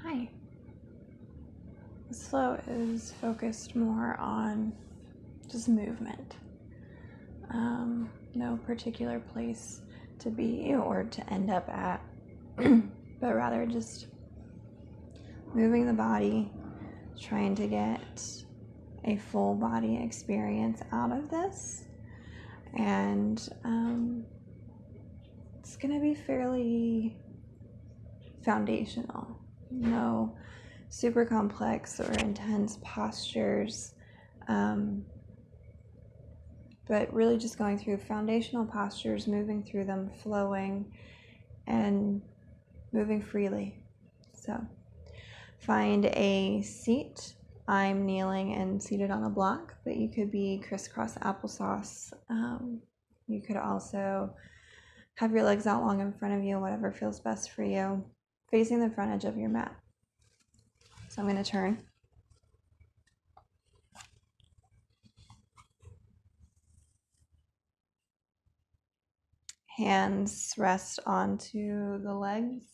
Hi. This flow is focused more on just movement. No particular place to be or to end up at, but rather just moving the body, trying to get a full body experience out of this. And it's going to be fairly foundational. No super complex or intense postures, but really just going through foundational postures, moving through them, flowing, and moving freely. So find a seat. I'm kneeling and seated on a block, but you could be crisscross applesauce. You could also have your legs out long in front of you, whatever feels best for you, facing the front edge of your mat. So I'm going to turn. Hands rest onto the legs,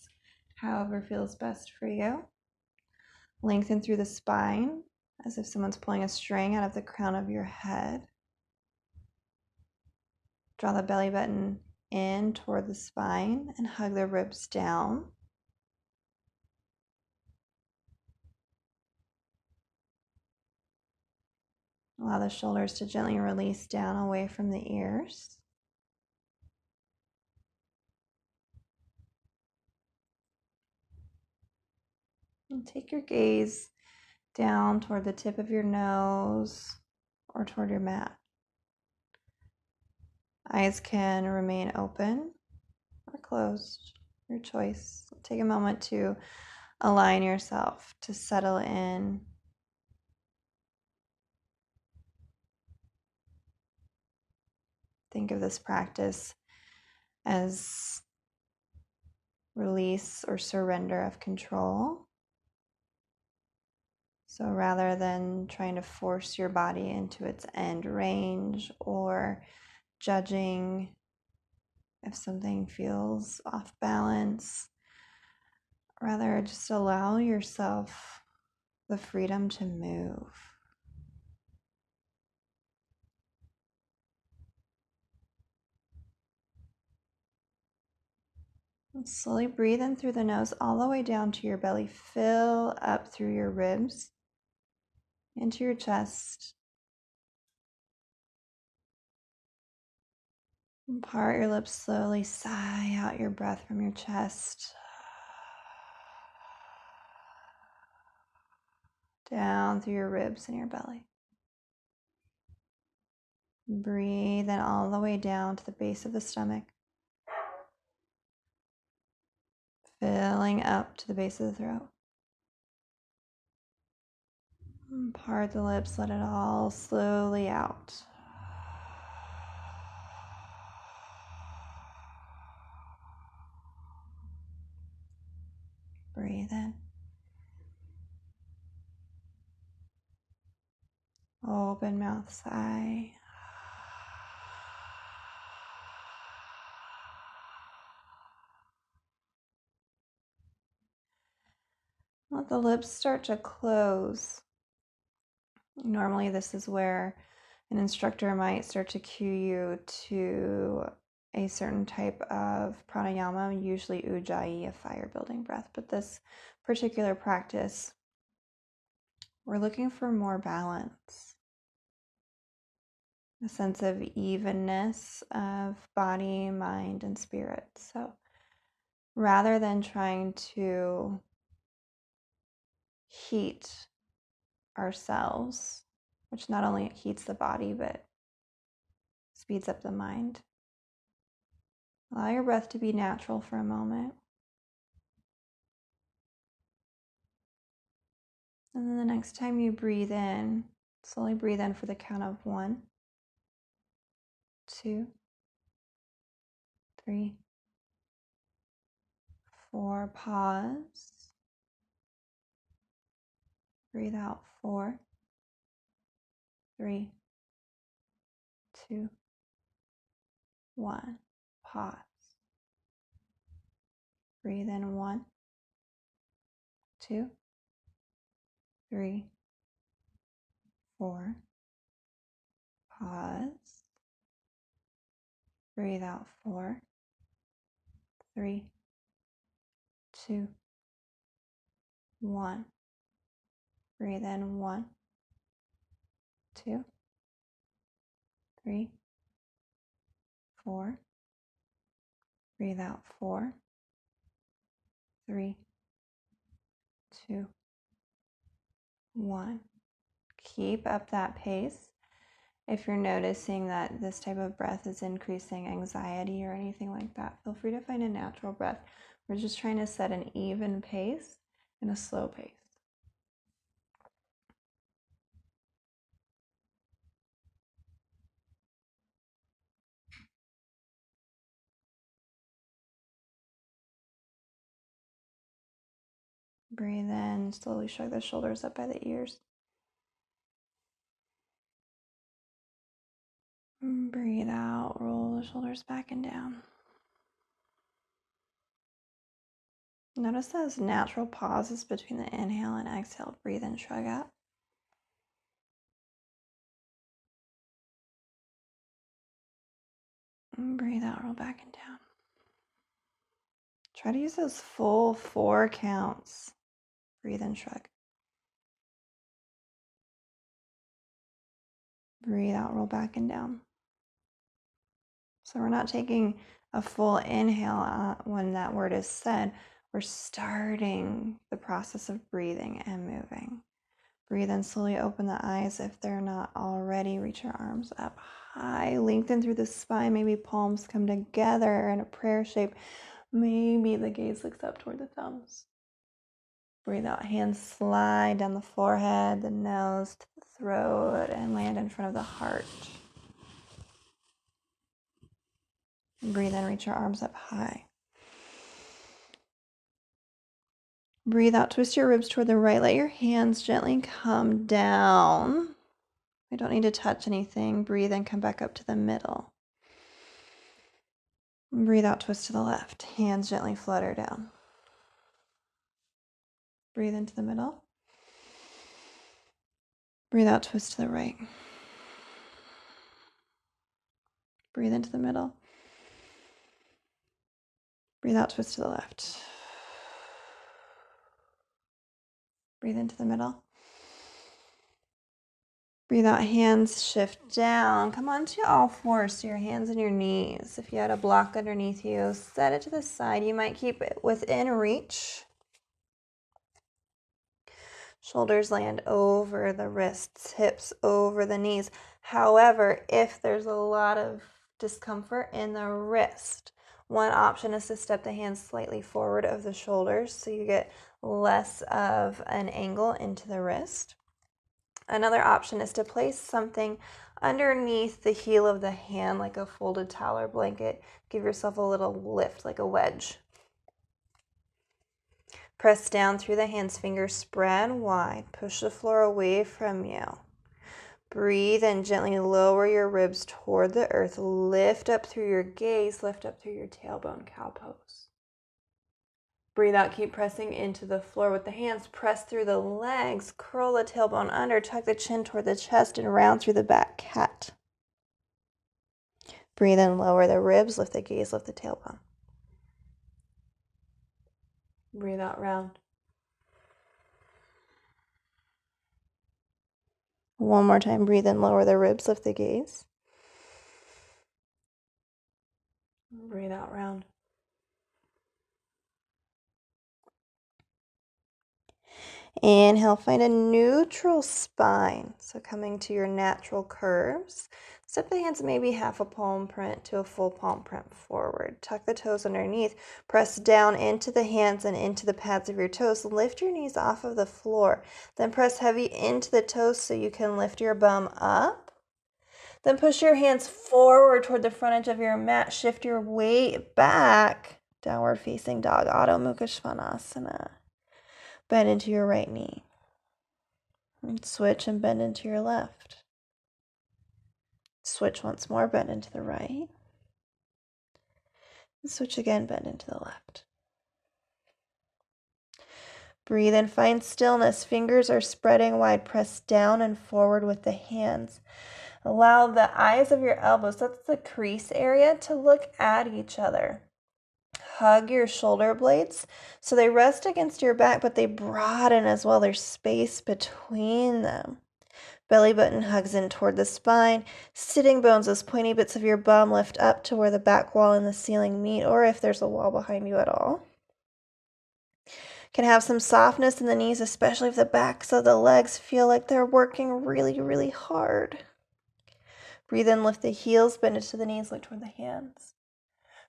however feels best for you. Lengthen through the spine as if someone's pulling a string out of the crown of your head. Draw the belly button in toward the spine and hug the ribs down. Allow the shoulders to gently release down away from the ears. And take your gaze down toward the tip of your nose or toward your mat. Eyes can remain open or closed, your choice. Take a moment to align yourself, to settle in. Think of this practice as release or surrender of control. So rather than trying to force your body into its end range or judging if something feels off balance, rather just allow yourself the freedom to move. And slowly breathe in through the nose all the way down to your belly. Fill up through your ribs, into your chest. And part your lips slowly, sigh out your breath from your chest. Down through your ribs and your belly. Breathe in all the way down to the base of the stomach. Filling up to the base of the throat. And part the lips, let it all slowly out. Breathe in. Open mouth, sigh. Let the lips start to close. Normally this is where an instructor might start to cue you to a certain type of pranayama, usually ujjayi, a fire building breath. But this particular practice, we're looking for more balance, a sense of evenness of body, mind, and spirit. So rather than trying to heat ourselves, which not only heats the body, but speeds up the mind, allow your breath to be natural for a moment. And then the next time you breathe in, slowly breathe in for the count of 1, 2, 3, 4. Pause. Breathe out 4, 3, 2, 1. Pause. Breathe in 1, 2, 3, 4. Pause. Breathe out 4, 3, 2, 1. Breathe in 1, 2, 3, 4. Breathe out 4, 3, 2, 1. Keep up that pace. If you're noticing that this type of breath is increasing anxiety or anything like that, feel free to find a natural breath. We're just trying to set an even pace and a slow pace. Breathe in, slowly shrug the shoulders up by the ears. Breathe out, roll the shoulders back and down. Notice those natural pauses between the inhale and exhale. Breathe in, shrug up. And breathe out, roll back and down. Try to use those full 4 counts. Breathe in, shrug. Breathe out, roll back and down. So we're not taking a full inhale when that word is said. We're starting the process of breathing and moving. Breathe in, slowly open the eyes if they're not already. Reach your arms up high, lengthen through the spine. Maybe palms come together in a prayer shape. Maybe the gaze looks up toward the thumbs. Breathe out, hands slide down the forehead, the nose to the throat, and land in front of the heart. Breathe in, reach your arms up high. Breathe out, twist your ribs toward the right. Let your hands gently come down. We don't need to touch anything. Breathe in, come back up to the middle. Breathe out, twist to the left. Hands gently flutter down. Breathe into the middle. Breathe out, twist to the right. Breathe into the middle. Breathe out, twist to the left. Breathe into the middle. Breathe out, hands shift down. Come onto all fours, so your hands and your knees. If you had a block underneath you, set it to the side. You might keep it within reach. Shoulders land over the wrists, hips over the knees. However, if there's a lot of discomfort in the wrist, one option is to step the hands slightly forward of the shoulders so you get less of an angle into the wrist. Another option is to place something underneath the heel of the hand, like a folded towel or blanket. Give yourself a little lift, like a wedge. Press down through the hands, fingers spread wide. Push the floor away from you. Breathe and gently lower your ribs toward the earth. Lift up through your gaze, lift up through your tailbone, cow pose. Breathe out, keep pressing into the floor with the hands. Press through the legs, curl the tailbone under, tuck the chin toward the chest, and round through the back, cat. Breathe in, lower the ribs, lift the gaze, lift the tailbone. Breathe out, round. One more time, breathe in, lower the ribs, lift the gaze. Breathe out, round. Inhale, find a neutral spine. So coming to your natural curves. Step the hands maybe half a palm print to a full palm print forward. Tuck the toes underneath. Press down into the hands and into the pads of your toes. Lift your knees off of the floor. Then press heavy into the toes so you can lift your bum up. Then push your hands forward toward the front edge of your mat. Shift your weight back. Downward facing dog, Adho Mukha Svanasana. Bend into your right knee. And switch and bend into your left. Switch once more, bend into the right. And switch again, bend into the left. Breathe in, find stillness. Fingers are spreading wide. Press down and forward with the hands. Allow the eyes of your elbows, that's the crease area, to look at each other. Hug your shoulder blades so they rest against your back, but they broaden as well. There's space between them. Belly button hugs in toward the spine. Sitting bones, those pointy bits of your bum, lift up to where the back wall and the ceiling meet, or if there's a wall behind you at all. Can have some softness in the knees, especially if the backs of the legs feel like they're working really, really hard. Breathe in, lift the heels, bend into the knees, look toward the hands.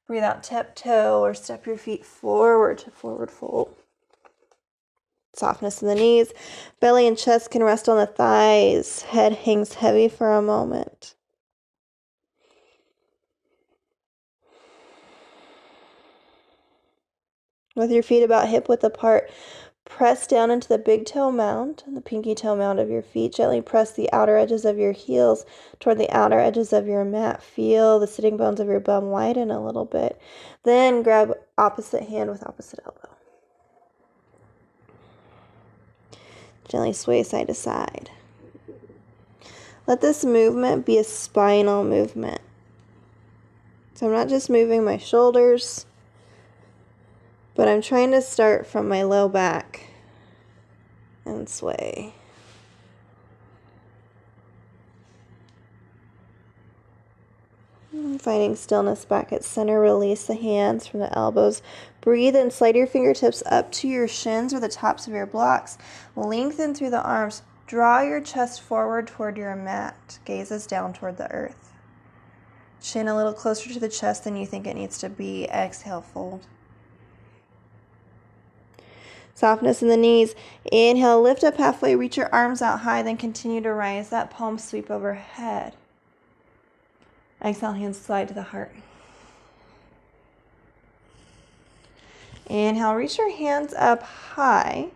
Breathe out, tiptoe or step your feet forward to forward fold. Softness in the knees. Belly and chest can rest on the thighs. Head hangs heavy for a moment. With your feet about hip width apart, press down into the big toe mound and the pinky toe mound of your feet. Gently press the outer edges of your heels toward the outer edges of your mat. Feel the sitting bones of your bum widen a little bit. Then grab opposite hand with opposite elbow. Gently sway side to side. Let this movement be a spinal movement. So I'm not just moving my shoulders, but I'm trying to start from my low back and sway. Finding stillness back at center. Release the hands from the elbows. Breathe and slide your fingertips up to your shins or the tops of your blocks. Lengthen through the arms. Draw your chest forward toward your mat. Gazes down toward the earth. Chin a little closer to the chest than you think it needs to be. Exhale, fold. Softness in the knees. Inhale, lift up halfway, reach your arms out high, then continue to rise up, palms sweep overhead. Exhale, hands slide to the heart. Inhale, reach your hands up high.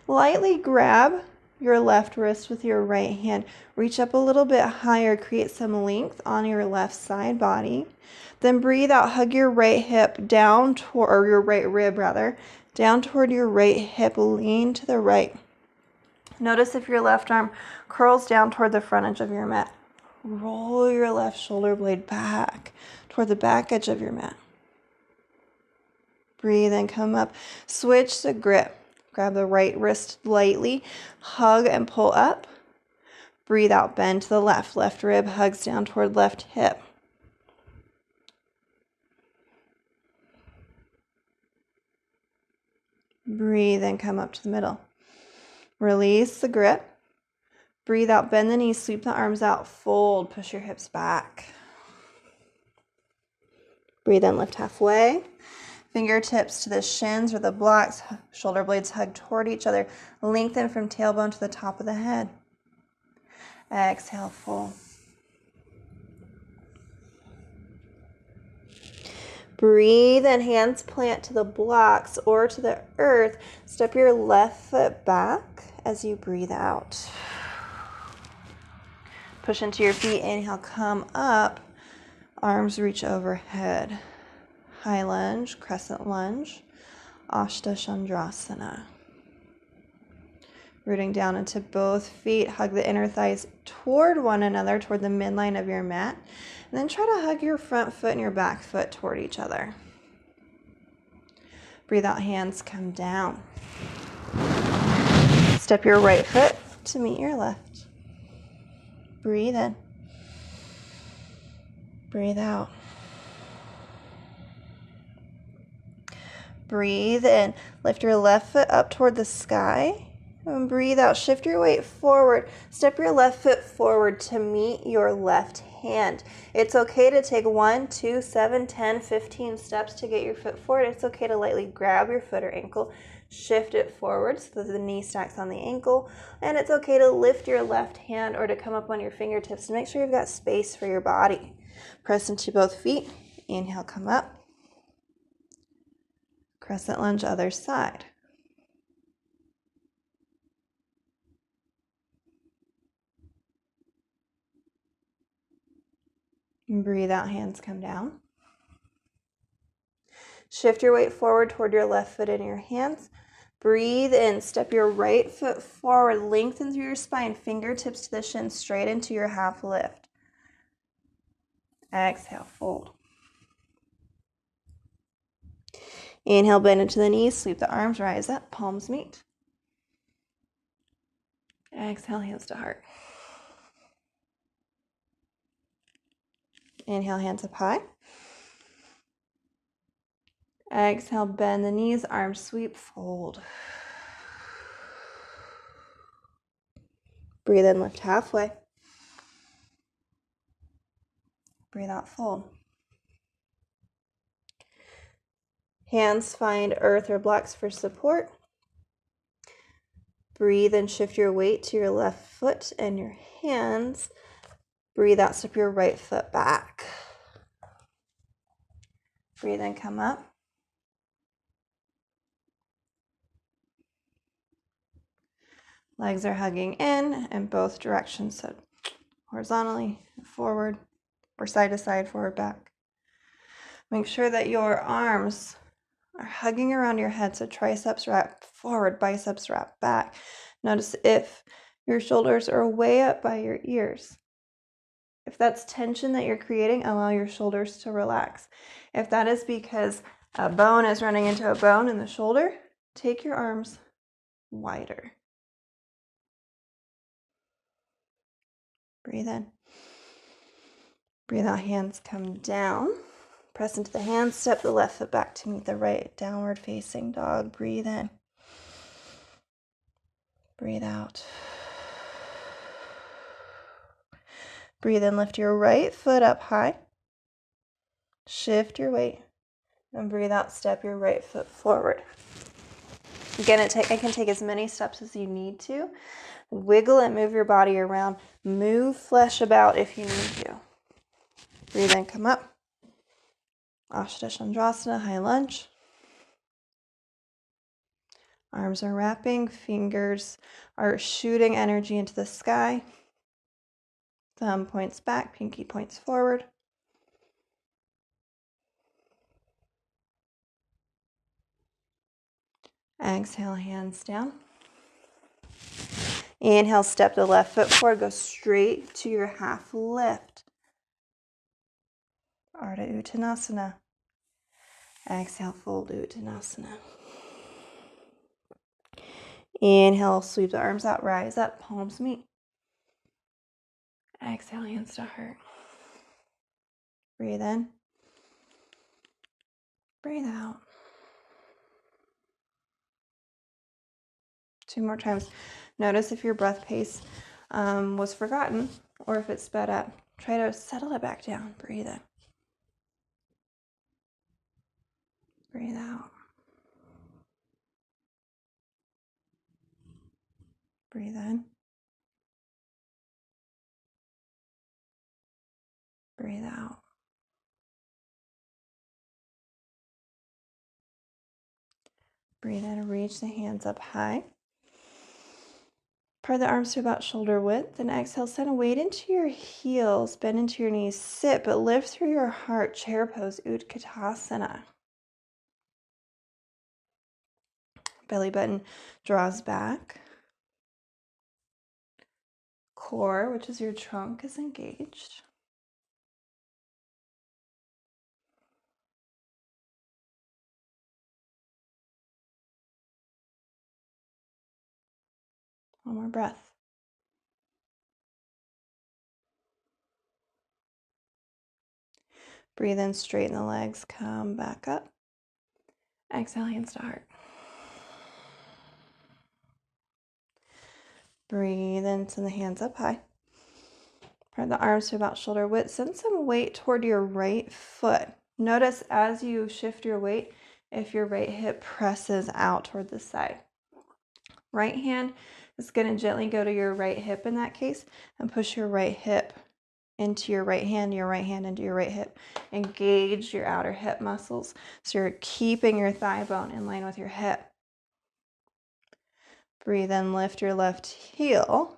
Lightly grab your left wrist with your right hand. Reach up a little bit higher, create some length on your left side body. Then breathe out, hug your right hip down toward, or your right rib rather, down toward your right hip, lean to the right. Notice if your left arm curls down toward the front edge of your mat. Roll your left shoulder blade back toward the back edge of your mat. Breathe and come up. Switch the grip. Grab the right wrist lightly. Hug and pull up. Breathe out, bend to the left. Left rib hugs down toward left hip. Breathe and come up to the middle. Release the grip. Breathe out, bend the knees, sweep the arms out, fold, push your hips back. Breathe in, lift halfway. Fingertips to the shins or the blocks, shoulder blades hug toward each other. Lengthen from tailbone to the top of the head. Exhale, fold. Breathe and hands plant to the blocks or to the earth. Step your left foot back as you breathe out. Push into your feet. Inhale, come up. Arms reach overhead. High lunge, crescent lunge, Ashta Chandrasana. Rooting down into both feet. Hug the inner thighs toward one another, toward the midline of your mat. And then try to hug your front foot and your back foot toward each other. Breathe out, hands come down. Step your right foot to meet your left. Breathe in. Breathe out. Breathe in. Lift your left foot up toward the sky. And breathe out. Shift your weight forward. Step your left foot forward to meet your left hand. It's okay to take 1, 2, 7, 10, 15 steps to get your foot forward. It's okay to lightly grab your foot or ankle, shift it forward so that the knee stacks on the ankle. And it's okay to lift your left hand or to come up on your fingertips to make sure you've got space for your body. Press into both feet. Inhale, come up. Crescent lunge, other side. And breathe out, hands come down. Shift your weight forward toward your left foot and your hands. Breathe in. Step your right foot forward. Lengthen through your spine. Fingertips to the shin. Straight into your half lift. Exhale, fold. Inhale, bend into the knees. Sweep the arms. Rise up. Palms meet. Exhale, hands to heart. Inhale, hands up high. Exhale, bend the knees, arms sweep, fold. Breathe in, lift halfway. Breathe out, fold. Hands find earth or blocks for support. Breathe and shift your weight to your left foot and your hands. Breathe out, step your right foot back. Breathe in, come up. Legs are hugging in both directions, so horizontally, forward, or side to side, forward, back. Make sure that your arms are hugging around your head, so triceps wrap forward, biceps wrap back. Notice if your shoulders are way up by your ears. If that's tension that you're creating, allow your shoulders to relax. If that is because a bone is running into a bone in the shoulder, take your arms wider. Breathe in. Breathe out, hands come down. Press into the hands, step the left foot back to meet the right. Downward facing dog. Breathe in. Breathe out. Breathe in, lift your right foot up high. Shift your weight. And breathe out, step your right foot forward. Again, it can take as many steps as you need to. Wiggle and move your body around. Move flesh about if you need to. Breathe in, come up. Ashta Chandrasana, high lunge. Arms are wrapping, fingers are shooting energy into the sky. Thumb points back, pinky points forward. Exhale, hands down. Inhale, step the left foot forward, go straight to your half lift. Utkatasana. Exhale, fold Utkatasana. Inhale, sweep the arms out, rise up, palms meet. Exhale, hands to heart. Breathe in. Breathe out. 2 more times. Notice if your breath pace was forgotten or if it's sped up. Try to settle it back down. Breathe in. Breathe out. Breathe in. Breathe out. Breathe in and reach the hands up high. Part the arms to about shoulder width. Then exhale, send a weight into your heels. Bend into your knees. Sit, but lift through your heart. Chair pose, Utkatasana. Belly button draws back. Core, which is your trunk, is engaged. One more breath. Breathe in, straighten the legs, come back up. Exhale, hands to heart. Breathe in, send the hands up high. Part the arms to about shoulder width. Send some weight toward your right foot. Notice as you shift your weight, if your right hip presses out toward the side. Right hand is going to gently go to your right hip in that case and push your right hip into your right hand into your right hip. Engage your outer hip muscles so you're keeping your thigh bone in line with your hip. Breathe in, lift your left heel.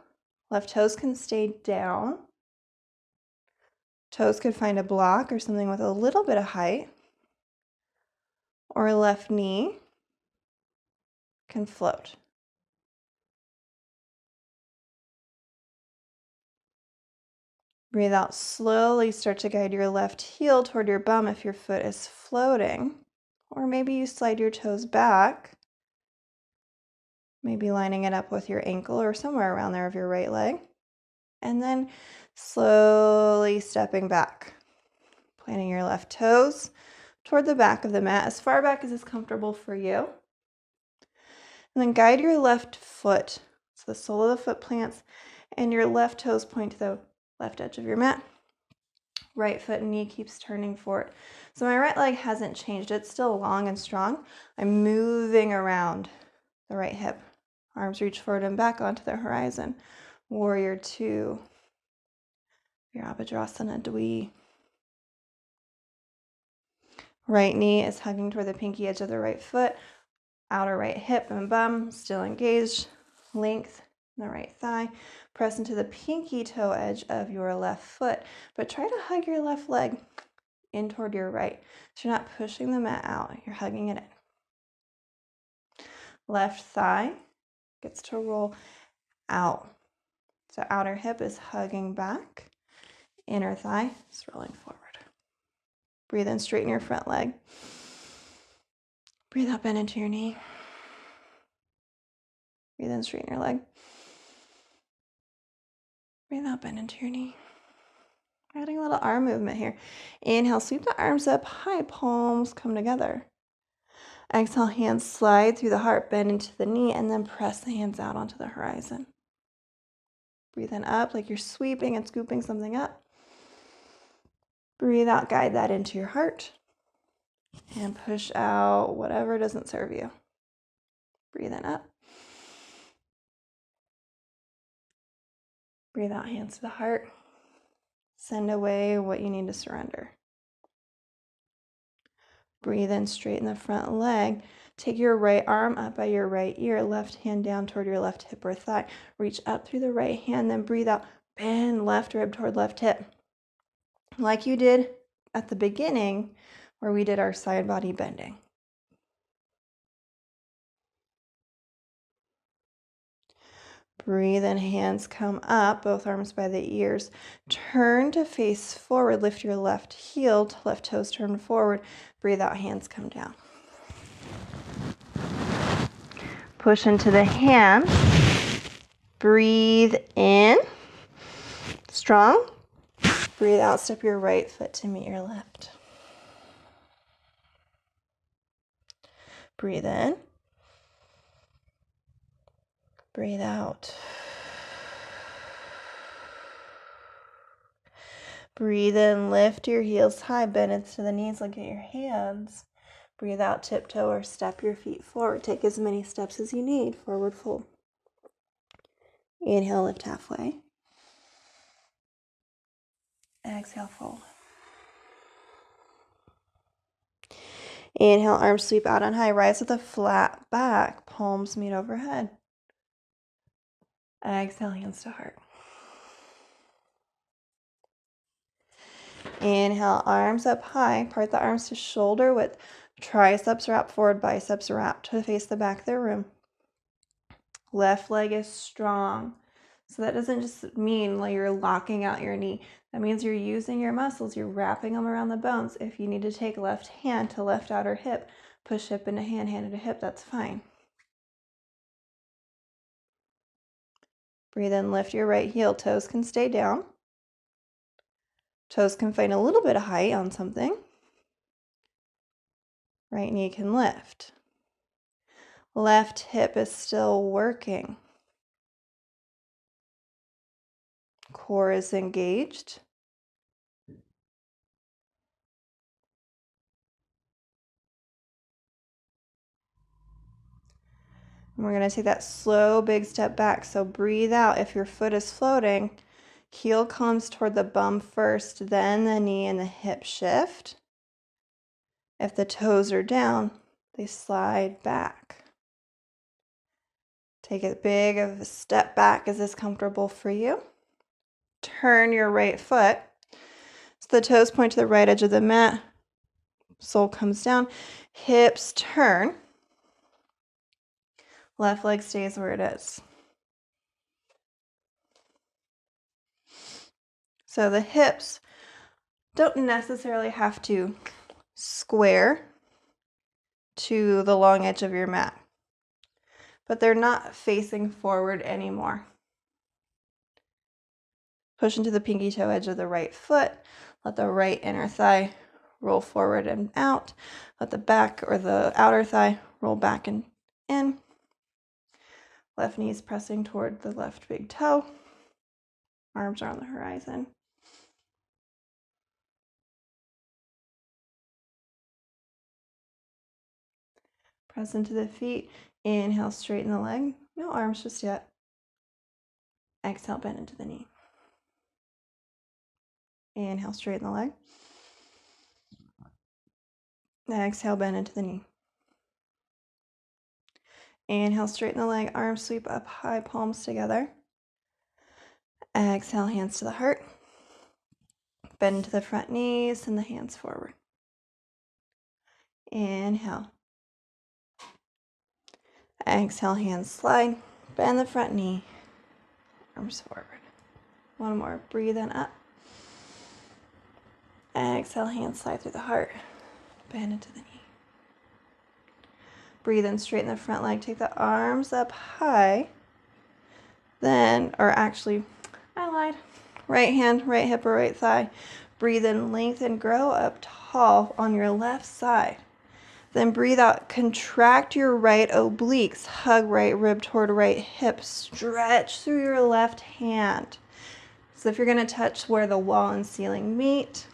Left toes can stay down. Toes could find a block or something with a little bit of height. Or left knee can float. Breathe out slowly. Start to guide your left heel toward your bum if your foot is floating. Or maybe you slide your toes back, maybe lining it up with your ankle or somewhere around there of your right leg. And then slowly stepping back, planting your left toes toward the back of the mat, as far back as is comfortable for you. And then guide your left foot, so the sole of the foot plants, and your left toes point to the left edge of your mat. Right foot and knee keeps turning forward. So my right leg hasn't changed. It's still long and strong. I'm moving around the right hip. Arms reach forward and back onto the horizon. Warrior two. Virabhadrasana Dwi. Right knee is hugging toward the pinky edge of the right foot. Outer right hip and bum still engaged. Length in the right thigh. Press into the pinky toe edge of your left foot, but try to hug your left leg in toward your right. So you're not pushing the mat out, you're hugging it in. Left thigh gets to roll out. So outer hip is hugging back. Inner thigh is rolling forward. Breathe in, straighten your front leg. Breathe out, bend into your knee. Breathe in, straighten your leg. Breathe out, bend into your knee. Adding a little arm movement here. Inhale, sweep the arms up high, palms come together. Exhale, hands slide through the heart, bend into the knee, and then press the hands out onto the horizon. Breathe in up like you're sweeping and scooping something up. Breathe out, guide that into your heart. And push out whatever doesn't serve you. Breathe in up. Breathe out, hands to the heart. Send away what you need to surrender. Breathe in, straighten the front leg. Take your right arm up by your right ear, left hand down toward your left hip or thigh. Reach up through the right hand, then breathe out. Bend left rib toward left hip. Like you did at the beginning where we did our side body bending. Breathe in, hands come up, both arms by the ears. Turn to face forward, lift your left heel, left toes turn forward. Breathe out, hands come down. Push into the hands. Breathe in, strong. Breathe out, step your right foot to meet your left. Breathe in. Breathe out. Breathe in, lift your heels high, bend into the knees, look at your hands. Breathe out, tiptoe or step your feet forward. Take as many steps as you need, forward fold. Inhale, lift halfway. Exhale, fold. Inhale, arms sweep out on high, rise with a flat back, palms meet overhead. Exhale, hands to heart. Inhale, arms up high, part the arms to shoulder width, triceps wrap forward, biceps wrap to face the back of the room. Left leg is strong. So that doesn't just mean like you're locking out your knee. That means you're using your muscles, you're wrapping them around the bones. If you need to take left hand to left outer hip, push hip into hand, hand into hip, that's fine. Breathe in, lift your right heel, toes can stay down. Toes can find a little bit of height on something. Right knee can lift. Left hip is still working. Core is engaged. And we're going to take that slow, big step back. So breathe out. If your foot is floating, heel comes toward the bum first, then the knee and the hip shift. If the toes are down, they slide back. Take as big of a step back as is comfortable for you. Turn your right foot. So the toes point to the right edge of the mat. Sole comes down. Hips turn. Left leg stays where it is. So the hips don't necessarily have to square to the long edge of your mat, but they're not facing forward anymore. Push into the pinky toe edge of the right foot. Let the right inner thigh roll forward and out. Let the back or the outer thigh roll back and in. Left knee's pressing toward the left big toe. Arms are on the horizon. Press into the feet. Inhale, straighten the leg. No arms just yet. Exhale, bend into the knee. Inhale, straighten the leg. Exhale, bend into the knee. Inhale, straighten the leg. Arms sweep up high, palms together. Exhale, hands to the heart. Bend into the front knees and the hands forward. Inhale. Exhale, hands slide. Bend the front knee. Arms forward. One more. Breathe in up. Exhale, hands slide through the heart. Bend into the knee. Breathe in, straighten the front leg. Take the arms up high. Then, or actually, I lied. Right hand, right hip, or right thigh. Breathe in, lengthen, grow up tall on your left side. Then breathe out, contract your right obliques, hug right rib toward right hip, stretch through your left hand. So if you're going to touch where the wall and ceiling meet,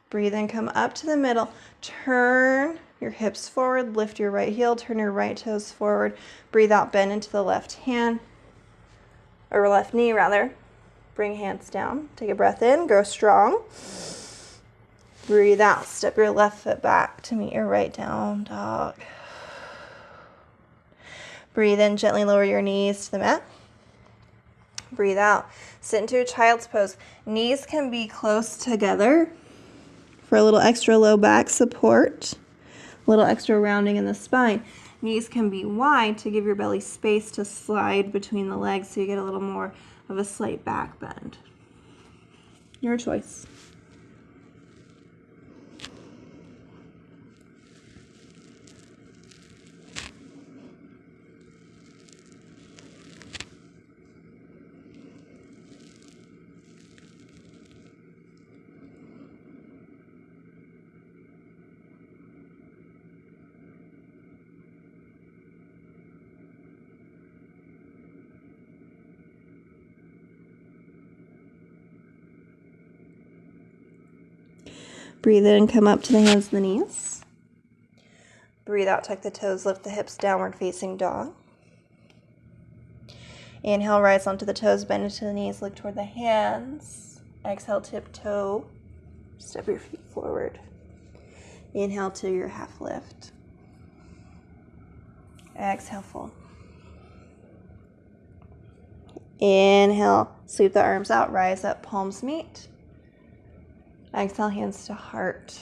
breathe in, come up to the middle, turn your hips forward, lift your right heel, turn your right toes forward, breathe out, bend into the left hand, or left knee rather. Bring hands down, take a breath in, grow strong. Breathe out, step your left foot back to meet your right down dog. Breathe in, gently lower your knees to the mat. Breathe out, sit into a child's pose. Knees can be close together for a little extra low back support, a little extra rounding in the spine. Knees can be wide to give your belly space to slide between the legs so you get a little more of a slight back bend. Your choice. Breathe in, come up to the hands and the knees. Breathe out, tuck the toes, lift the hips, downward facing dog. Inhale, rise onto the toes, bend into the knees, look toward the hands. Exhale, tiptoe, step your feet forward. Inhale to your half lift. Exhale, fold. Inhale, sweep the arms out, rise up, palms meet. Exhale, hands to heart.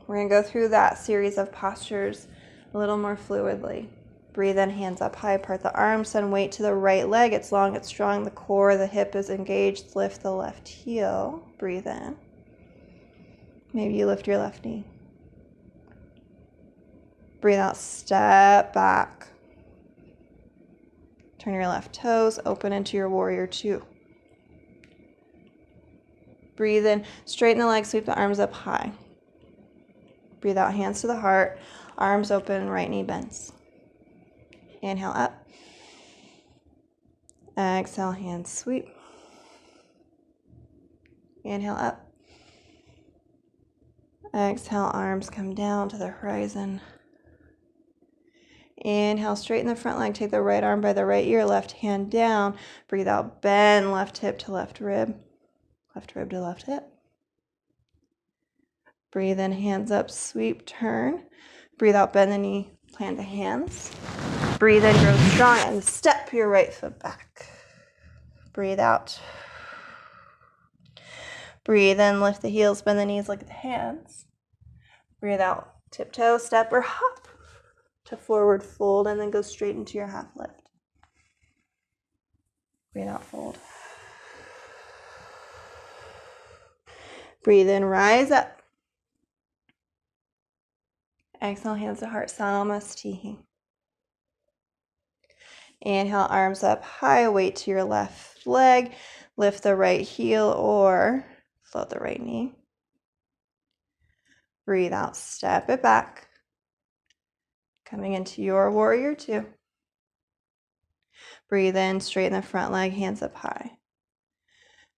We're going to go through that series of postures a little more fluidly. Breathe in, hands up high, part the arms, send weight to the right leg. It's long, it's strong, the core, the hip is engaged. Lift the left heel. Breathe in. Maybe you lift your left knee. Breathe out, step back. Turn your left toes, open into your warrior two. Breathe in, straighten the legs, sweep the arms up high. Breathe out, hands to the heart, arms open, right knee bends. Inhale up. Exhale, hands sweep. Inhale up. Exhale, arms come down to the horizon. Inhale, straighten the front leg, take the right arm by the right ear, left hand down. Breathe out, bend left hip to left rib to left hip. Breathe in, hands up, sweep, turn. Breathe out, bend the knee, plant the hands. Breathe in, grow strong, and step your right foot back. Breathe out. Breathe in, lift the heels, bend the knees, look at the hands. Breathe out, tiptoe, step, or hop to forward fold, and then go straight into your half lift. Breathe out, fold. Breathe in, rise up. Exhale, hands to heart, Namaste. Inhale, arms up high, weight to your left leg. Lift the right heel or float the right knee. Breathe out, step it back. Coming into your warrior two. Breathe in, straighten the front leg, hands up high.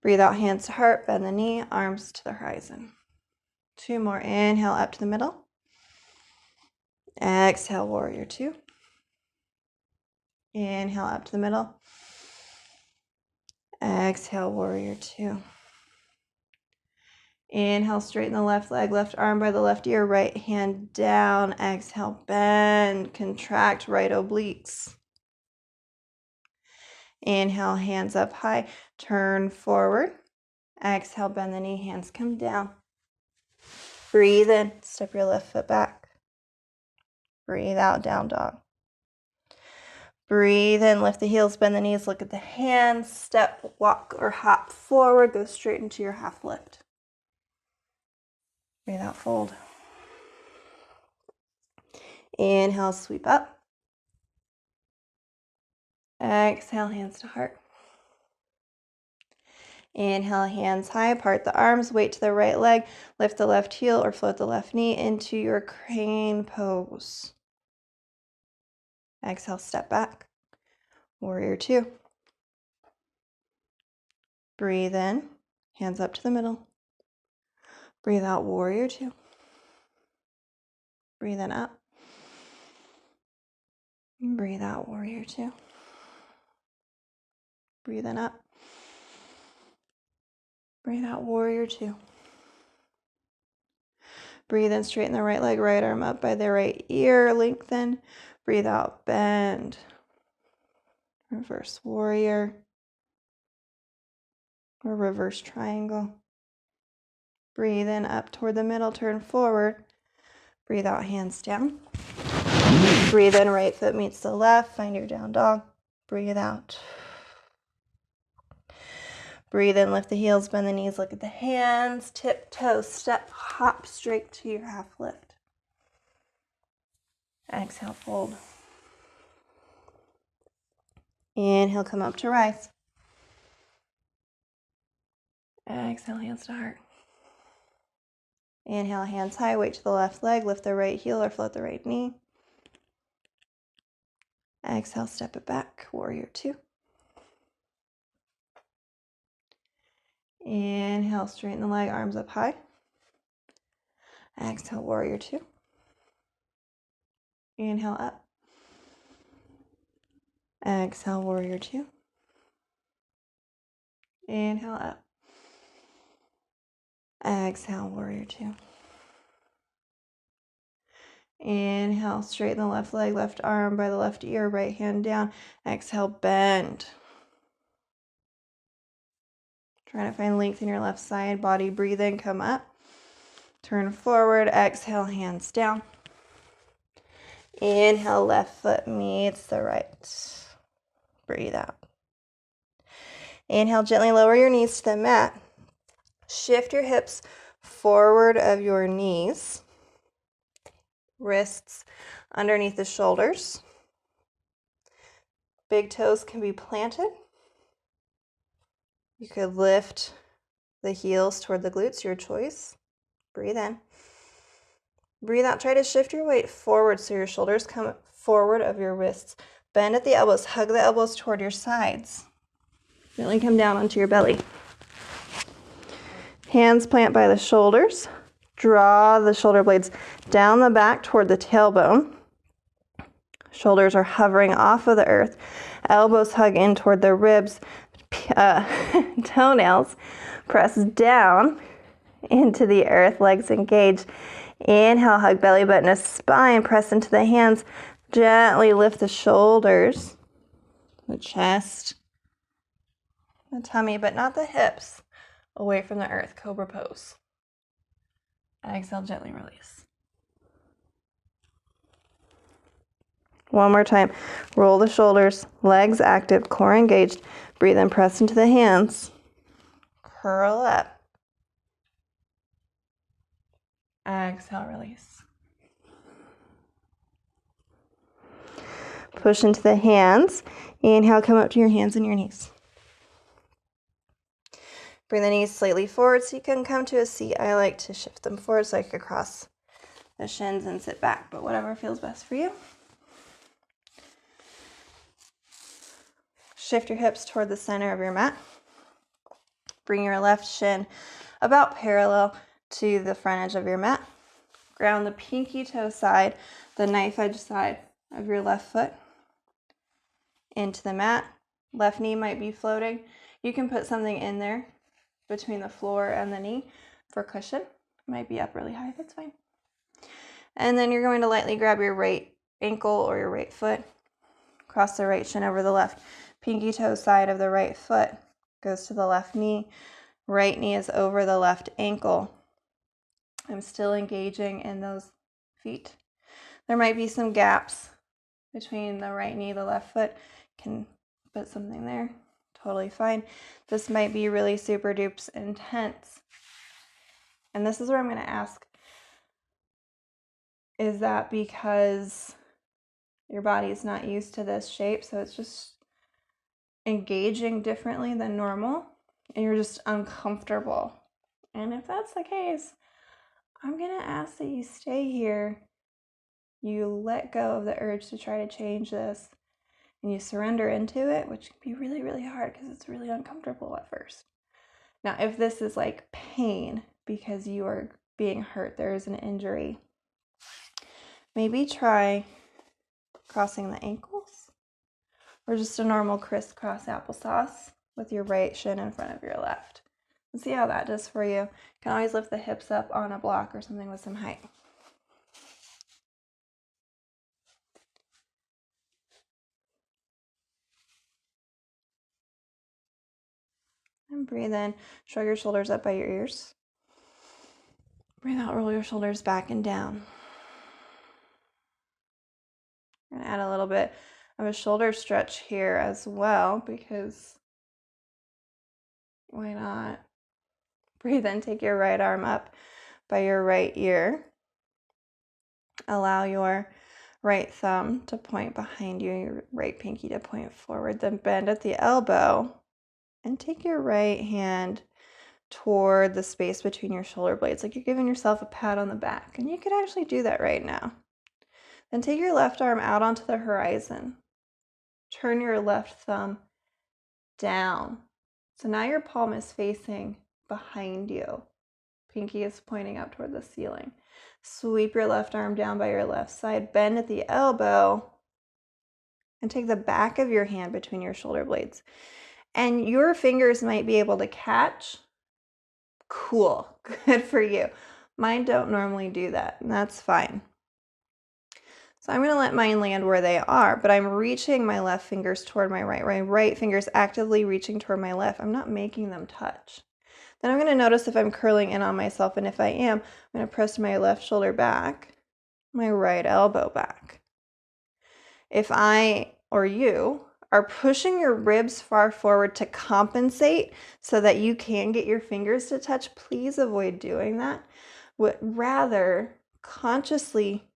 Breathe out, hands to heart, bend the knee, arms to the horizon. Two more, inhale up to the middle. Exhale, warrior two. Inhale up to the middle. Exhale, warrior two. Inhale, straighten the left leg, left arm by the left ear, right hand down. Exhale, bend, contract right obliques. Inhale, hands up high, turn forward. Exhale, bend the knee, hands come down. Breathe in, step your left foot back. Breathe out, down dog. Breathe in, lift the heels, bend the knees, look at the hands, step, walk, or hop forward, go straight into your half lift. Breathe out, fold. Inhale, sweep up. Exhale, hands to heart. Inhale, hands high, apart the arms, weight to the right leg, lift the left heel or float the left knee into your crane pose. Exhale, step back. Warrior two. Breathe in, hands up to the middle. Breathe out, warrior two. Breathe in up. Breathe out, warrior two. Breathe in up. Breathe out, warrior two. Breathe in, straighten the right leg, right arm up by the right ear, lengthen. Breathe out, bend. Reverse warrior. Or reverse triangle. Breathe in, up toward the middle, turn forward. Breathe out, hands down. Breathe in, right foot meets the left, find your down dog. Breathe out. Breathe in, lift the heels, bend the knees, look at the hands, tiptoe, step, hop straight to your half lift. Exhale, fold. Inhale, come up to rise. Exhale, hands to heart. Inhale, hands high, weight to the left leg, lift the right heel or float the right knee. Exhale, step it back, warrior two. Inhale, straighten the leg, arms up high. Exhale, warrior two. Inhale, up. Exhale, warrior two. Inhale, up. Exhale, warrior two. Inhale, straighten the left leg, left arm by the left ear, right hand down. Exhale, bend. Trying to find length in your left side, body, breathe in, come up. Turn forward, exhale, hands down. Inhale, left foot meets the right. Breathe out. Inhale, gently lower your knees to the mat. Shift your hips forward of your knees. Wrists underneath the shoulders. Big toes can be planted. You could lift the heels toward the glutes, your choice. Breathe in. Breathe out. Try to shift your weight forward so your shoulders come forward of your wrists. Bend at the elbows. Hug the elbows toward your sides. Gently come down onto your belly. Hands plant by the shoulders. Draw the shoulder blades down the back toward the tailbone. Shoulders are hovering off of the earth. Elbows hug in toward the ribs. Toenails press down into the earth. Legs engaged. Inhale, hug belly button to spine. Press into the hands. Gently lift the shoulders, the chest, the tummy, but not the hips. away from the earth, cobra pose. Exhale, gently release. One more time. Roll the shoulders, legs active, core engaged. Breathe in, press into the hands. Curl up. Exhale, release. Push into the hands. Inhale, come up to your hands and your knees. Bring the knees slightly forward so you can come to a seat. I like to shift them forward so I can cross the shins and sit back, but whatever feels best for you. Shift your hips toward the center of your mat. Bring your left shin about parallel to the front edge of your mat. Ground the pinky toe side, the knife edge side of your left foot into the mat. Left knee might be floating. You can put something in there between the floor and the knee for cushion. It might be up really high, that's fine. And then you're going to lightly grab your right ankle or your right foot, cross the right shin over the left. Pinky toe side of the right foot goes to the left knee. Right knee is over the left ankle. I'm still engaging in those feet. There might be some gaps between the right knee, the left foot. Can put something there. Totally fine. This might be really super dupes intense. And this is where I'm going to ask, is that because your body is not used to this shape, so it's just engaging differently than normal, and you're just uncomfortable? And if that's the case, I'm going to ask that you stay here, you let go of the urge to try to change this, and you surrender into it, which can be really, really hard because it's really uncomfortable at first. Now, if this is like pain because you are being hurt, there is an injury, maybe try crossing the ankles or just a normal crisscross applesauce with your right shin in front of your left. And see how that does for you. You can always lift the hips up on a block or something with some height. And breathe in, shrug your shoulders up by your ears. Breathe out, roll your shoulders back and down. I'm going to add a little bit of a shoulder stretch here as well, because why not? Breathe in, take your right arm up by your right ear. Allow your right thumb to point behind you, your right pinky to point forward. Then bend at the elbow and take your right hand toward the space between your shoulder blades, like you're giving yourself a pat on the back. And you could actually do that right now. Then take your left arm out onto the horizon. Turn your left thumb down. So now your palm is facing behind you. Pinky is pointing up toward the ceiling. Sweep your left arm down by your left side. Bend at the elbow and take the back of your hand between your shoulder blades. And your fingers might be able to catch. Cool. Good for you. Mine don't normally do that, and that's fine. So I'm going to let mine land where they are, but I'm reaching my left fingers toward my right. My right finger's actively reaching toward my left. I'm not making them touch. Then I'm going to notice if I'm curling in on myself, and if I am, I'm going to press my left shoulder back, my right elbow back. If I or you are pushing your ribs far forward to compensate so that you can get your fingers to touch, please avoid doing that. Rather, consciously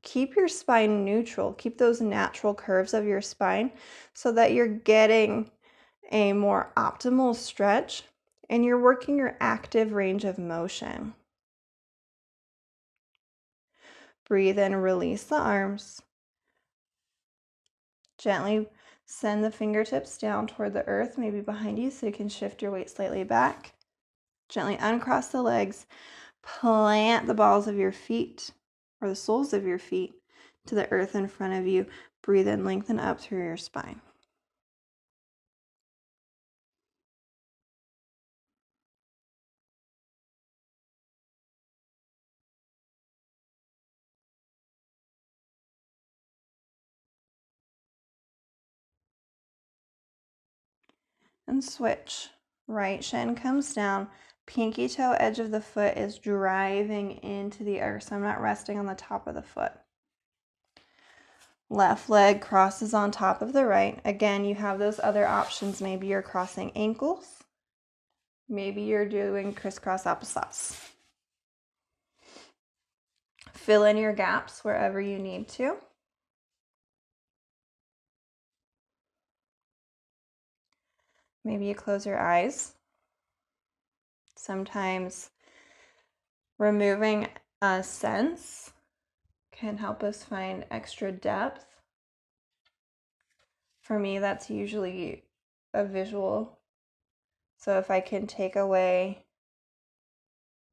keep your spine neutral. Keep those natural curves of your spine so that you're getting a more optimal stretch and you're working your active range of motion. Breathe in, release the arms. Gently send the fingertips down toward the earth, maybe behind you, so you can shift your weight slightly back. Gently uncross the legs. Plant the balls of your feet, or the soles of your feet, to the earth in front of you. Breathe in, lengthen up through your spine. And switch. Right shin comes down. Pinky toe edge of the foot is driving into the earth, so I'm not resting on the top of the foot. Left leg crosses on top of the right. Again, you have those other options. Maybe you're crossing ankles. Maybe you're doing crisscross applesauce. Fill in your gaps wherever you need to. Maybe you close your eyes. Sometimes removing a sense can help us find extra depth. For me, that's usually a visual. So if I can take away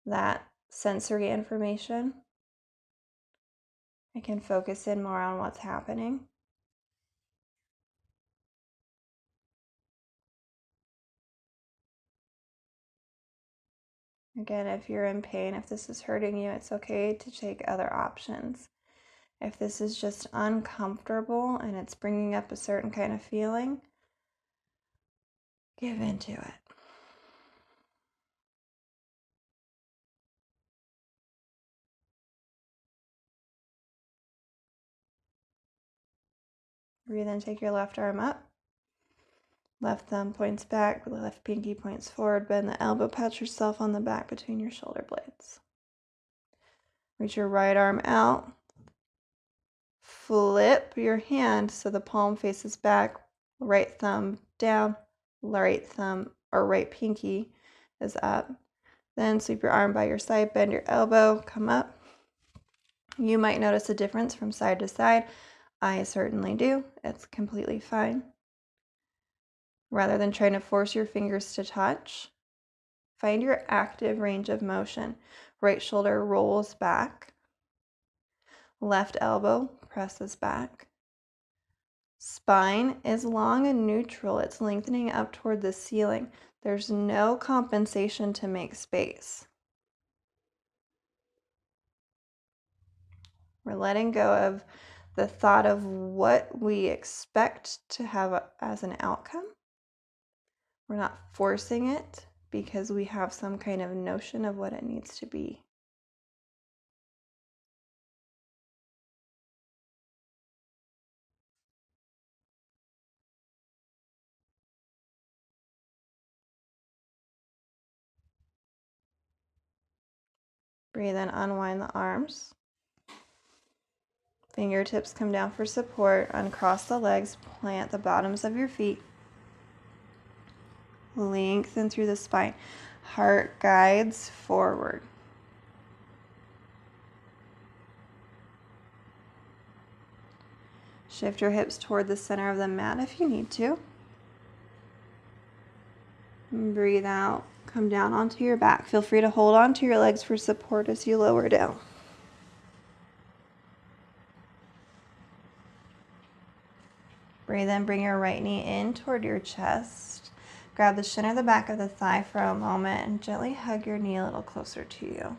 that sensory information, I can focus in more on what's happening. Again, if you're in pain, if this is hurting you, it's okay to take other options. If this is just uncomfortable and it's bringing up a certain kind of feeling, give into it. Breathe in, take your left arm up. Left thumb points back, left pinky points forward. Bend the elbow, pat yourself on the back between your shoulder blades. Reach your right arm out. Flip your hand so the palm faces back. Right thumb down. Right thumb or right pinky is up. Then sweep your arm by your side, bend your elbow, come up. You might notice a difference from side to side. I certainly do. It's completely fine. Rather than trying to force your fingers to touch, find your active range of motion. Right shoulder rolls back. Left elbow presses back. Spine is long and neutral. It's lengthening up toward the ceiling. There's no compensation to make space. We're letting go of the thought of what we expect to have as an outcome. We're not forcing it because we have some kind of notion of what it needs to be. Breathe in, unwind the arms. Fingertips come down for support. Uncross the legs, plant the bottoms of your feet. Lengthen through the spine. Heart guides forward. Shift your hips toward the center of the mat if you need to. And breathe out. Come down onto your back. Feel free to hold onto your legs for support as you lower down. Breathe in, bring your right knee in toward your chest. Grab the shin or the back of the thigh for a moment and gently hug your knee a little closer to you.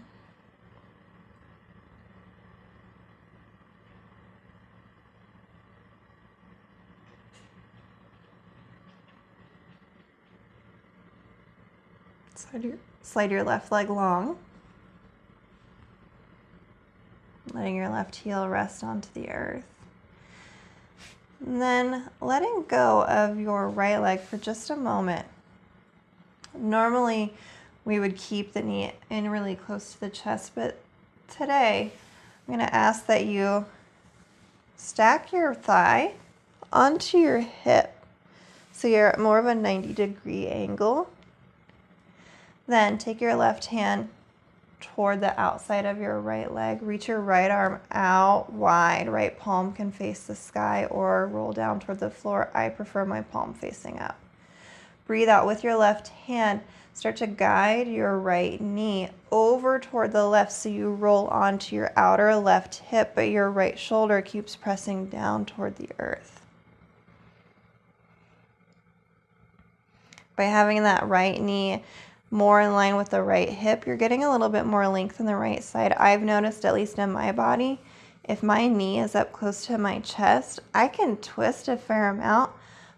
Slide your left leg long. Letting your left heel rest onto the earth. And then letting go of your right leg for just a moment. Normally, we would keep the knee in really close to the chest, but today, I'm going to ask that you stack your thigh onto your hip. So you're at more of a 90-degree angle. Then take your left hand toward the outside of your right leg. Reach your right arm out wide. Right palm can face the sky or roll down toward the floor. I prefer my palm facing up. Breathe out with your left hand. Start to guide your right knee over toward the left so you roll onto your outer left hip, but your right shoulder keeps pressing down toward the earth. By having that right knee more in line with the right hip, you're getting a little bit more length on the right side. I've noticed, at least in my body, if my knee is up close to my chest, I can twist a fair amount,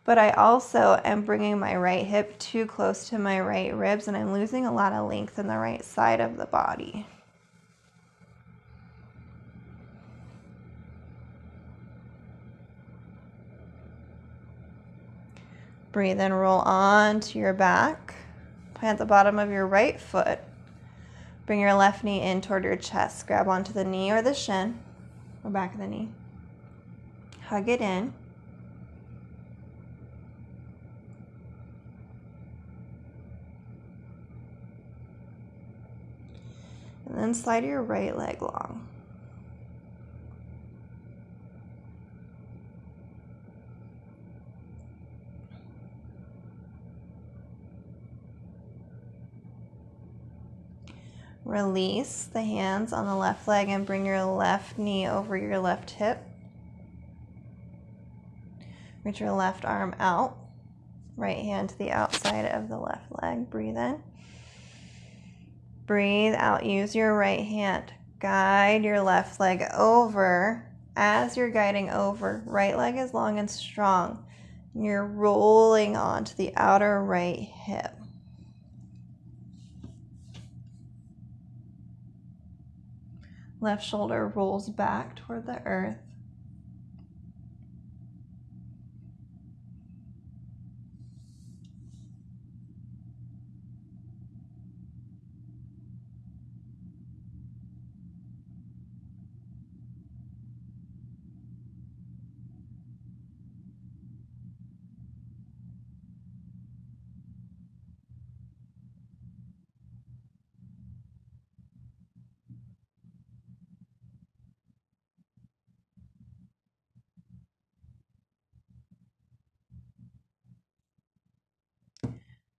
But I also am bringing my right hip too close to my right ribs, and I'm losing a lot of length in the right side of the body. Breathe and roll onto your back. Plant the bottom of your right foot. Bring your left knee in toward your chest. Grab onto the knee or the shin or back of the knee. Hug it in. And then slide your right leg long. Release the hands on the left leg and bring your left knee over your left hip. Reach your left arm out. Right hand to the outside of the left leg. Breathe in. Breathe out. Use your right hand. Guide your left leg over. As you're guiding over, right leg is long and strong. You're rolling onto the outer right hip. Left shoulder rolls back toward the earth.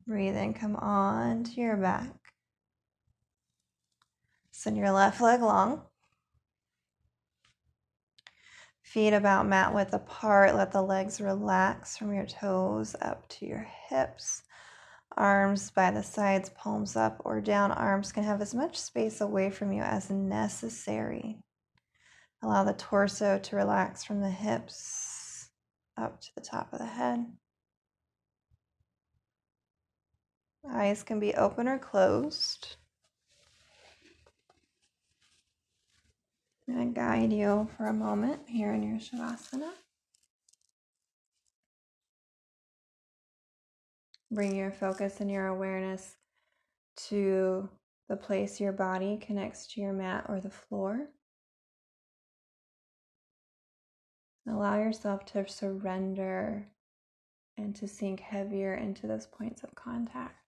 Breathe in, come on to your back. Send your left leg long. Feet about mat width apart. Let the legs relax from your toes up to your hips. Arms by the sides, palms up or down. Arms can have as much space away from you as necessary. Allow the torso to relax from the hips up to the top of the head. Eyes can be open or closed. I'm going to guide you for a moment here in your Shavasana. Bring your focus and your awareness to the place your body connects to your mat or the floor. Allow yourself to surrender and to sink heavier into those points of contact.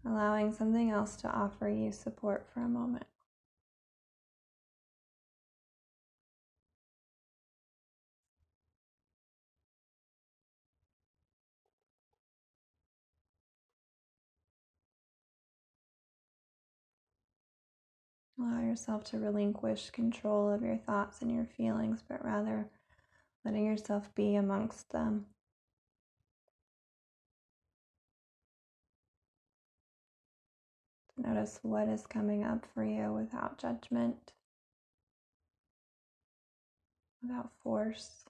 Allowing something else to offer you support for a moment. Allow yourself to relinquish control of your thoughts and your feelings, but rather letting yourself be amongst them. Notice what is coming up for you without judgment, without force.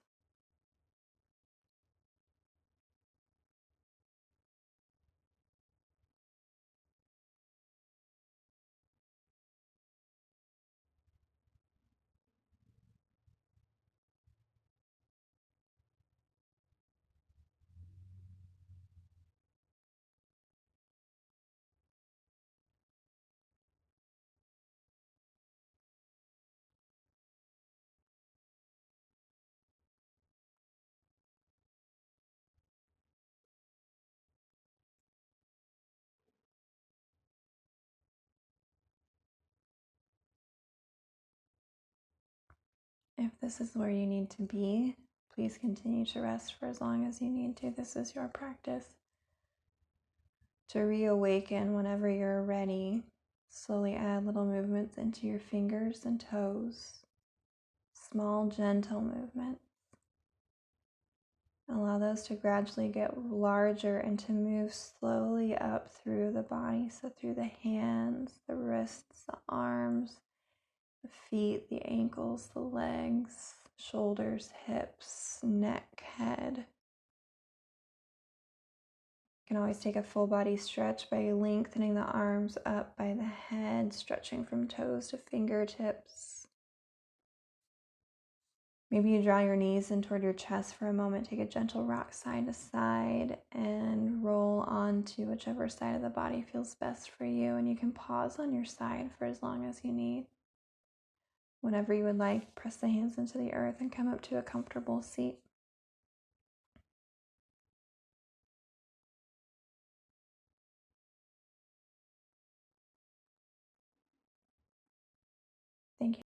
If this is where you need to be, please continue to rest for as long as you need to. This is your practice. To reawaken whenever you're ready, slowly add little movements into your fingers and toes. Small, gentle movements. Allow those to gradually get larger and to move slowly up through the body. So through the hands, the wrists, the arms, the feet, the ankles, the legs. shoulders, hips, neck, head. You can always take a full body stretch by lengthening the arms up by the head, stretching from toes to fingertips. Maybe you draw your knees in toward your chest for a moment. Take a gentle rock side to side and roll onto whichever side of the body feels best for you. And you can pause on your side for as long as you need. Whenever you would like, press the hands into the earth and come up to a comfortable seat. Thank you.